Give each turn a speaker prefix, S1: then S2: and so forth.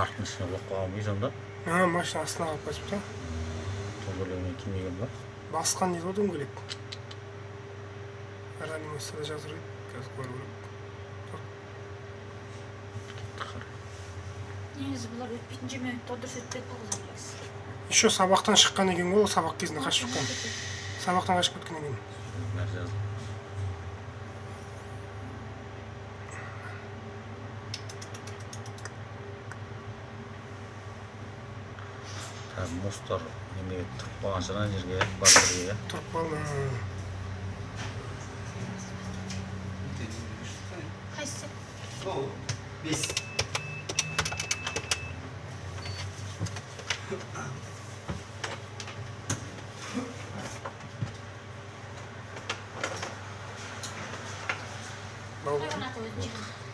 S1: артынышына болып қалған бүй сонда.
S2: Машина астына қалып кетіпті.
S1: Дөңгелегіне кимеген ба?
S2: Басқан дейді ғой дөңгелек. Реанимацияда жатыр еді, қазір көру керек.
S3: Негізі бұлар өтпейтін жемекті дұрыс өтпеді бұл қыздар негізі.
S2: Еще сабақтан шыққан екен ғой, сабақ кезінде қашып шыққан. Сабақтан қашып кеткен екен.
S1: Бәрі жазды. Мұстар неме тұрып қалған шығар жерге, бар жерге.
S2: Тұрып қалды.
S3: Қайсы?
S4: Ол, 5.
S2: Бау.
S3: Қайған аты өзін жеңді.